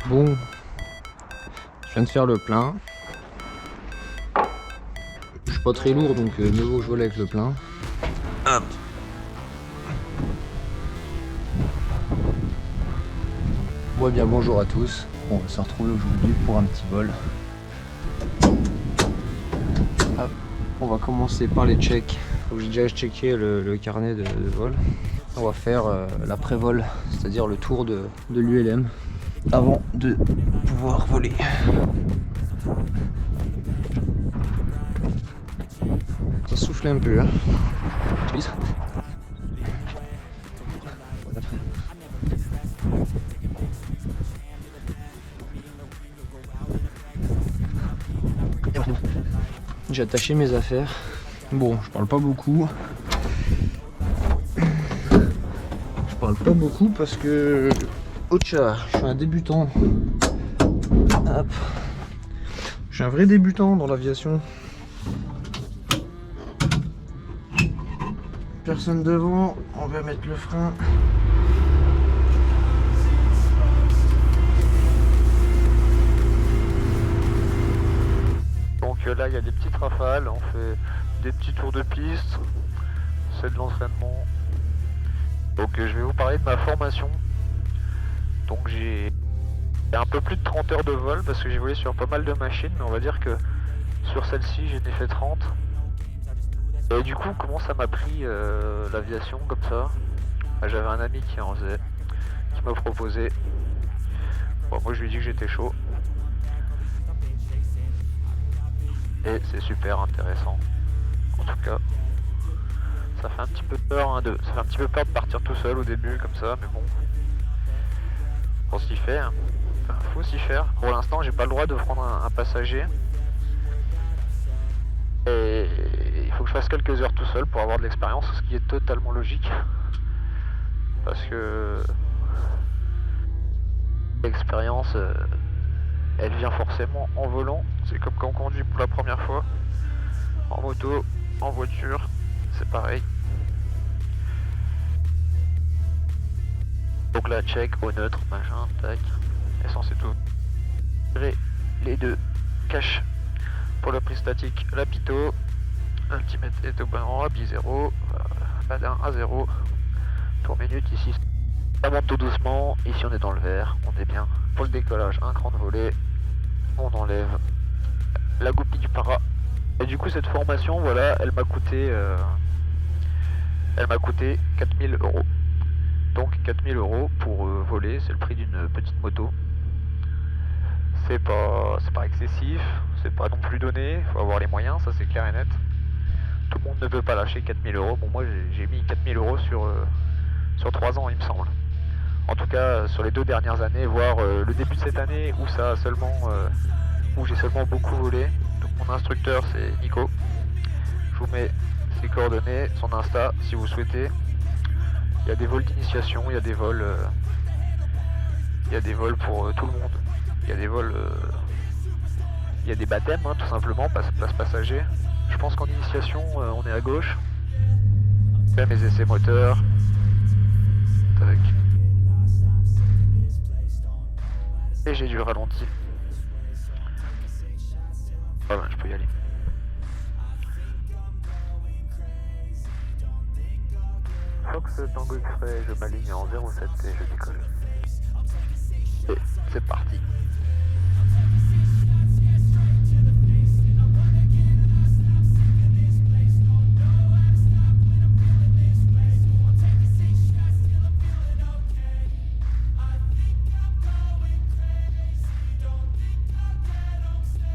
Bon, je viens de faire le plein. Je suis pas très lourd donc mieux vaut que je vole avec le plein. Hop. Bon, bien bonjour à tous. On va se retrouver aujourd'hui pour un petit vol. Hop. On va commencer par les checks. J'ai déjà checké le carnet de vol. On va faire l'après-vol, c'est-à-dire le tour de l'ULM avant de pouvoir voler. Ça souffle un peu, hein. J'ai attaché mes affaires. Bon, je parle pas beaucoup. Je parle pas beaucoup parce que... Ocha, je suis un débutant. Hop. Je suis un vrai débutant dans l'aviation. Personne devant, on va mettre le frein. Donc là il y a des petites rafales, on fait des petits tours de piste, c'est de l'entraînement. Donc je vais vous parler de ma formation. Donc j'ai un peu plus de 30 heures de vol parce que j'ai volé sur pas mal de machines, mais on va dire que sur celle-ci j'en ai fait 30. Et du coup comment ça m'a pris l'aviation comme ça? J'avais un ami qui en faisait, qui m'a proposé. Bon, moi je lui ai dit que j'étais chaud. Et c'est super intéressant. En tout cas, ça fait un petit peu peur, hein, ça fait un petit peu peur de partir tout seul au début comme ça, mais bon, faut s'y faire. Enfin, faut s'y faire. Pour l'instant, j'ai pas le droit de prendre un passager. Et il faut que je fasse quelques heures tout seul pour avoir de l'expérience, ce qui est totalement logique. Parce que l'expérience, elle vient forcément en volant. C'est comme quand on conduit pour la première fois. En moto, en voiture, c'est pareil. Donc là, check, au neutre, machin, tac. Essence et tout. Les deux caches pour la prise statique, la pito. Ultimate est au bon endroit, bi-0. Badin à 0. Tour minute ici. Ça monte tout doucement. Ici on est dans le vert, on est bien. Pour le décollage, un cran de volée. On enlève la goupille du para. Et du coup cette formation, voilà, elle m'a coûté 4000 €. Donc 4000 € pour voler, c'est le prix d'une petite moto. C'est pas excessif, c'est pas non plus donné, faut avoir les moyens, ça c'est clair et net. Tout le monde ne peut pas lâcher 4000 €. Bon, moi j'ai mis 4000 € sur 3 ans, il me semble. En tout cas, sur les 2 dernières années, voire le début de cette année où ça a seulement, où j'ai seulement beaucoup volé. Donc mon instructeur c'est Nico. Je vous mets ses coordonnées, son Insta si vous souhaitez. Il y a des vols d'initiation, il y a des vols pour tout le monde. Il y a des vols, il y a des baptêmes, hein, tout simplement, place passager. Je pense qu'en initiation, on est à gauche. Je fais mes essais moteurs. Tac. Et j'ai du ralenti. Ah ben, je peux y aller. Fox Tango X-Ray, je m'aligne en 07 et je décolle. Et c'est parti.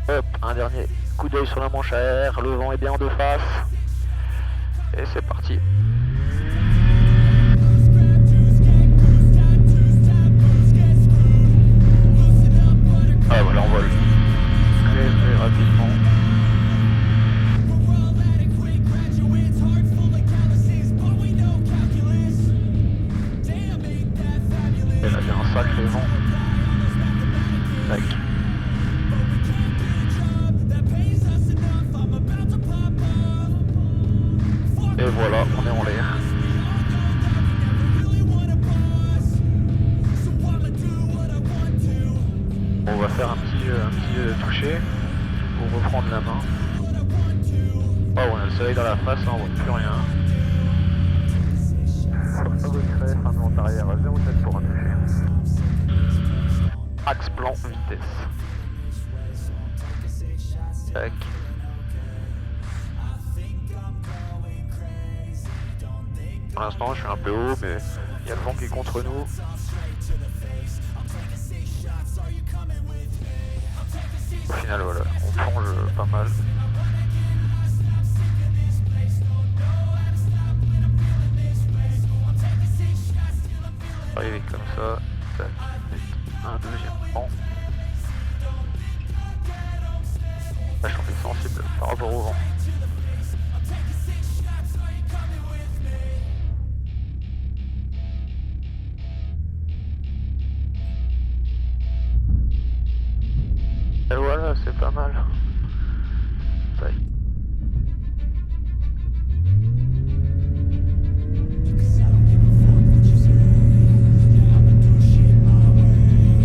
Hop, un dernier coup d'œil sur la manche à air, le vent est bien de face. Et c'est parti. Ah voilà, on vole très rapidement. Et là, il y a un sacré vent. Tac. Et voilà, on est en l'air. On va faire un petit toucher pour reprendre la main. Oh, on a le soleil dans la face, hein, on voit plus rien. Retrait, fin de vente arrière, 0,7 pour un toucher. Axe plan, vitesse. Tac. Pour l'instant, je suis un peu haut, mais il y a le vent qui est contre nous. Au final, voilà, on plonge pas mal. Arriver comme ça, tac, un deuxième pan. Là, j'en ai sensible par rapport au vent. Et voilà, c'est pas mal. Tac.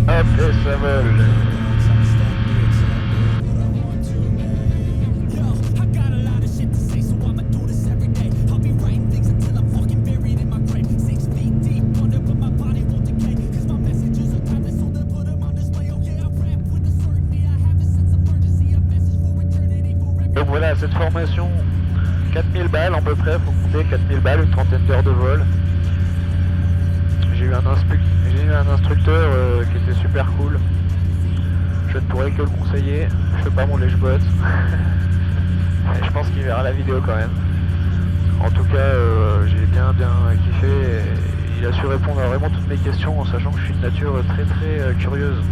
Hop, et ça vole. Donc voilà, cette formation, 4000 balles à peu près, faut compter 4000 balles, une trentaine d'heures de vol. J'ai eu un instructeur qui était super cool. Je ne pourrais que le conseiller. Je fais pas mon lèche-botte. Je pense qu'il verra la vidéo quand même. En tout cas, j'ai bien kiffé. Et il a su répondre à vraiment toutes mes questions en sachant que je suis de nature très curieuse.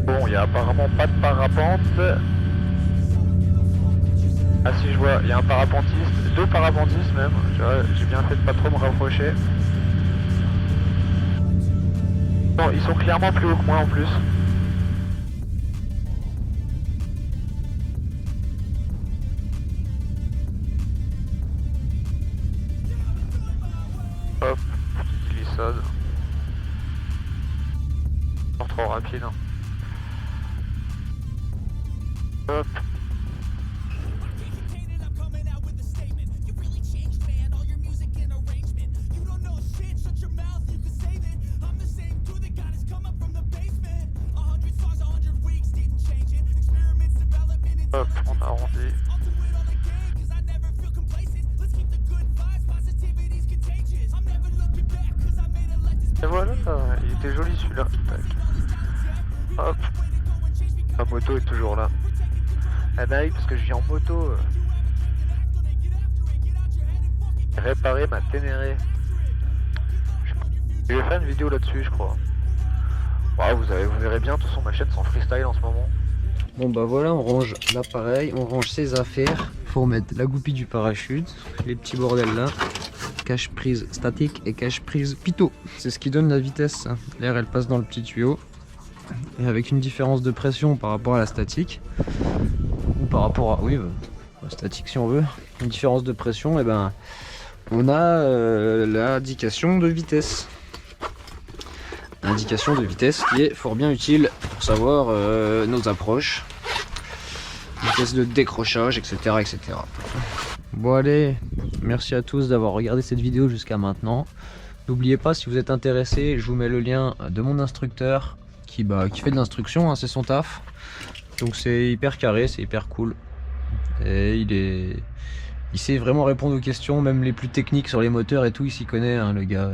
Bon, il n'y a apparemment pas de parapente. Ah si, je vois, il y a un parapentiste, 2 parapentistes même, j'ai bien fait de pas trop me rapprocher. Bon, ils sont clairement plus hauts que moi en plus. Hop, petite glissade. Pas trop rapide. Hein. Hop. Hop, on arrondit. Et voilà, il était joli celui-là. Hop, ma moto est toujours là. Ah bah oui, parce que je viens en moto. Réparer ma Ténéré. Je vais faire une vidéo là-dessus, je crois. Wow, vous verrez bien, de toute façon ma chaîne sans freestyle en ce moment. Bon bah voilà, on range l'appareil, on range ses affaires. Faut remettre la goupille du parachute, les petits bordels là, cache prise statique et cache prise pitot. C'est ce qui donne la vitesse. L'air elle passe dans le petit tuyau. Et avec une différence de pression par rapport à la statique, ou par rapport à, oui, la statique si on veut, une différence de pression, et ben on a l'indication de vitesse. Indication de vitesse qui est fort bien utile pour savoir nos approches, vitesse de décrochage, etc., etc. Bon allez, merci à tous d'avoir regardé cette vidéo jusqu'à maintenant. N'oubliez pas, si vous êtes intéressé, je vous mets le lien de mon instructeur qui fait de l'instruction, hein, c'est son taf. Donc c'est hyper carré, c'est hyper cool. Et il sait vraiment répondre aux questions, même les plus techniques sur les moteurs et tout, il s'y connaît, hein, le gars.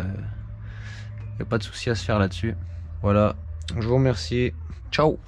Il n'y a pas de souci à se faire là-dessus. Voilà, je vous remercie. Ciao.